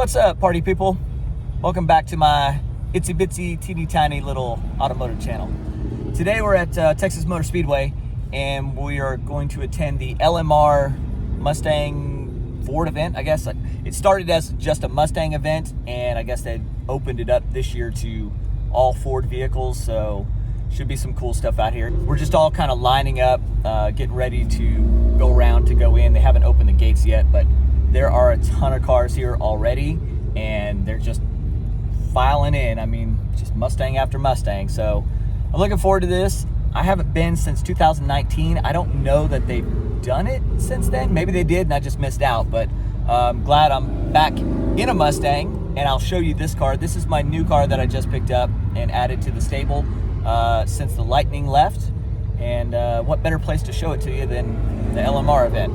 What's up, party people? Welcome back to my itsy bitsy teeny tiny little automotive channel. Today we're at Texas Motor Speedway and we are going to attend the LMR Mustang Ford event. I guess it started as just a Mustang event and I guess they opened it up this year to all Ford vehicles, so should be some cool stuff out here. We're just all kind of lining up, getting ready to go around to go in. They haven't opened the gates yet, but there are a ton of cars here already and they're just filing in. I mean, just Mustang after Mustang. So I'm looking forward to this. I haven't been since 2019. I don't know that they've done it since then. Maybe they did and I just missed out, but I'm glad I'm back in a Mustang and I'll show you this car. This is my new car that I just picked up and added to the stable since the Lightning left. And what better place to show it to you than the LMR event?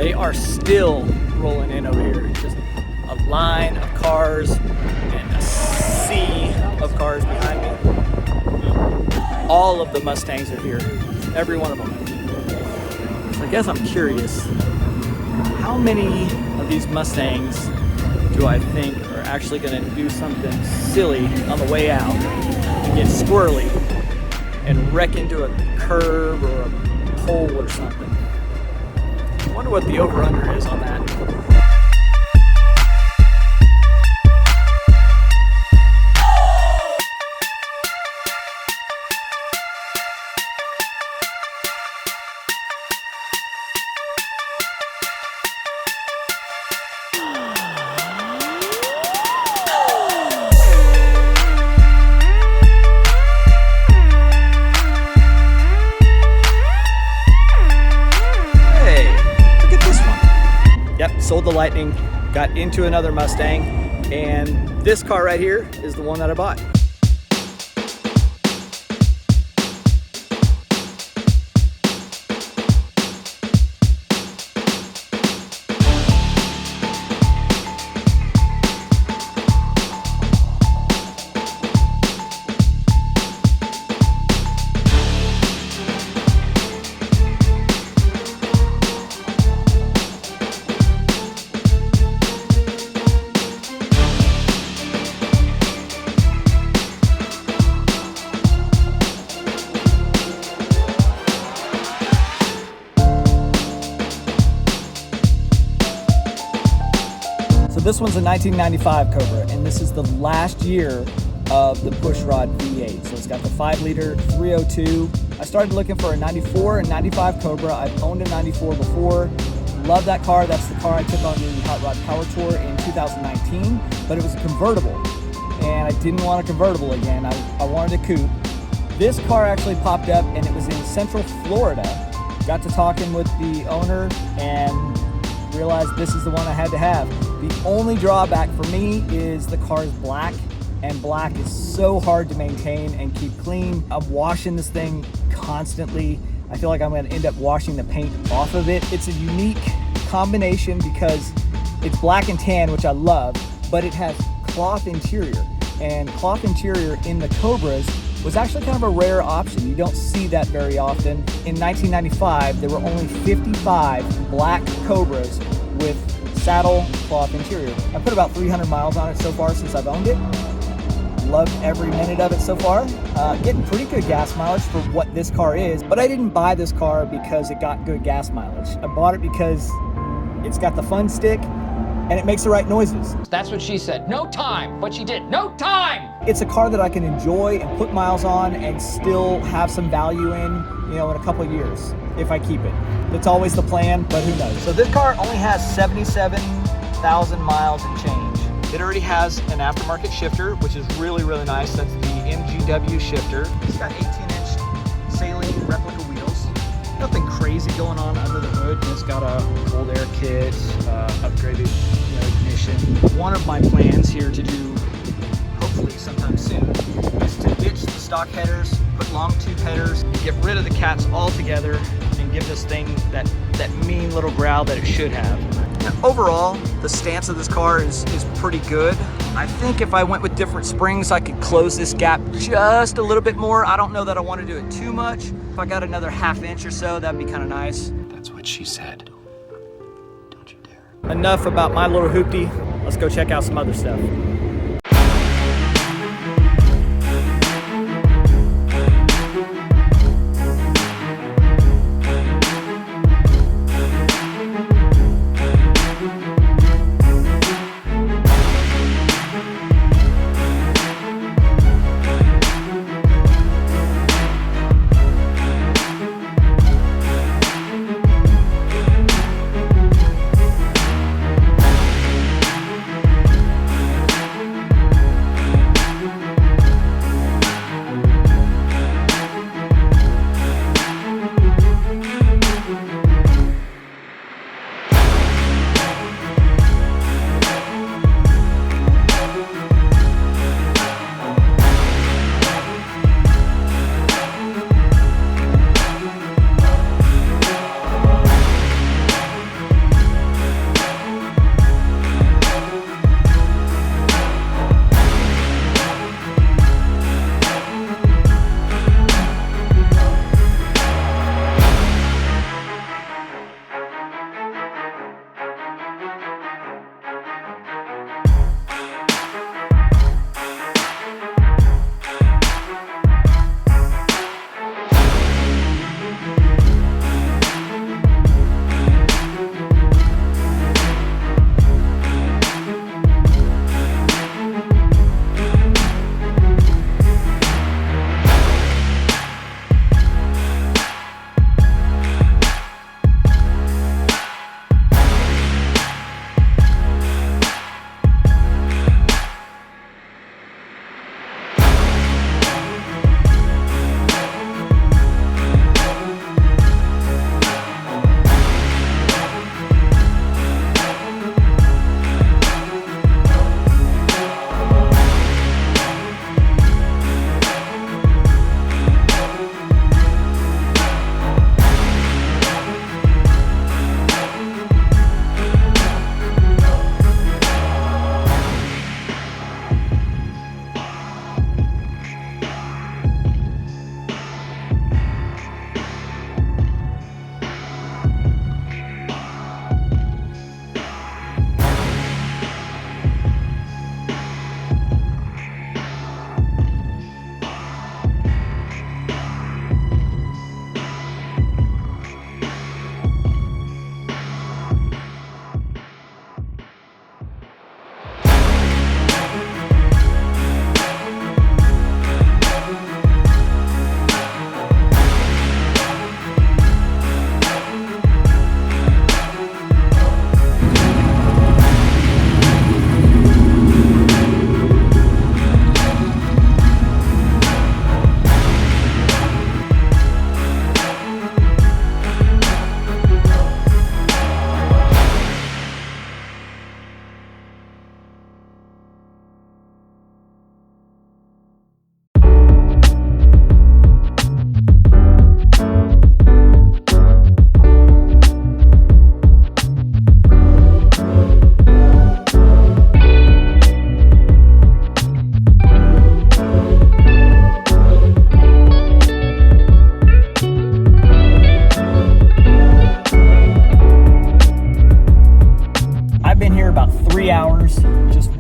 They are still rolling in over here. Just a line of cars and a sea of cars behind me. All of the Mustangs are here, every one of them. So I guess I'm curious, how many of these Mustangs do I think are actually going to do something silly on the way out and get squirrely and wreck into a curb or a pole or something? I wonder what the over-under is on that. Yep, sold the Lightning, got into another Mustang, and this car right here is the one that I bought. This one's a 1995 Cobra, and this is the last year of the pushrod V8. So it's got the 5-liter 302. I started looking for a 94 and 95 Cobra. I've owned a 94 before. Love that car. That's the car I took on the Hot Rod Power Tour in 2019, but it was a convertible, and I didn't want a convertible again. I wanted a coupe. This car actually popped up, and it was in Central Florida. Got to talking with the owner and realized this is the one I had to have. The only drawback for me is the car is black, and black is so hard to maintain and keep clean. I'm washing this thing constantly. I feel like I'm going to end up washing the paint off of it. It's a unique combination because it's black and tan, which I love, but it has cloth interior, and cloth interior in the Cobras was actually kind of a rare option. You don't see that very often. In 1995, there were only 55 black Cobras with saddle cloth interior. I put about 300 miles on it so far since I've owned it. Loved every minute of it so far. Getting pretty good gas mileage for what this car is, but I didn't buy this car because it got good gas mileage. I bought it because it's got the fun stick and it makes the right noises. That's what she said. No time. What she did. No time. It's a car that I can enjoy and put miles on and still have some value in, in a couple of years if I keep it. That's always the plan, but who knows? So this car only has 77,000 miles and change. It already has an aftermarket shifter, which is really, really nice. That's the MGW shifter. It's got 18-inch saline replica wheels. Nothing crazy going on under the hood. It's got a cold air kit, upgraded ignition. One of my plans here to do, hopefully sometime soon, is to ditch the stock headers, put long tube headers, get rid of the cats altogether, and give this thing that mean little growl that it should have. Now, overall, the stance of this car is pretty good. I think if I went with different springs, I could close this gap just a little bit more. I don't know that I want to do it too much. If I got another ½ inch or so, that'd be kind of nice. That's what she said. Don't you dare. Enough about my little hoopty. Let's go check out some other stuff.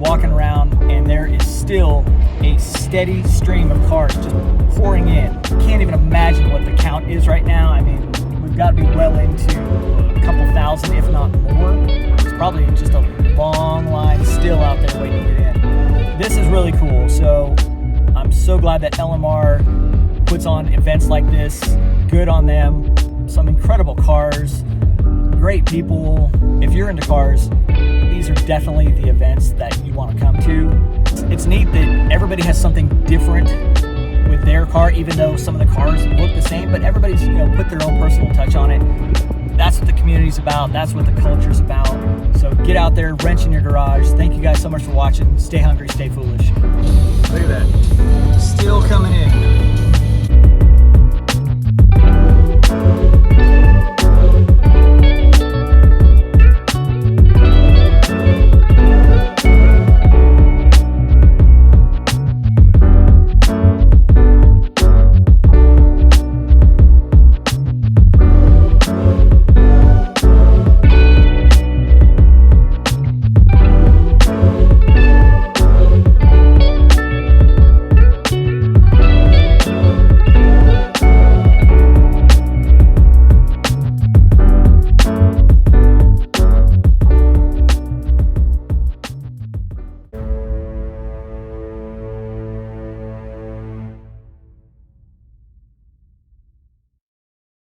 walking around, and there is still a steady stream of cars just pouring in. Can't even imagine what the count is right now. I mean, we've got to be well into a couple thousand, if not more. It's probably just a long line still out there waiting to get in. This is really cool. So I'm so glad that LMR puts on events like this. Good on them. Some incredible cars, great people. If you're into cars, these are definitely the events that you want to come to. It's neat that everybody has something different with their car, even though some of the cars look the same, but everybody's, put their own personal touch on it. That's what the community's about. That's what the culture's about. So get out there, wrench in your garage. Thank you guys so much for watching. Stay hungry, stay foolish. Look at that. Still coming in.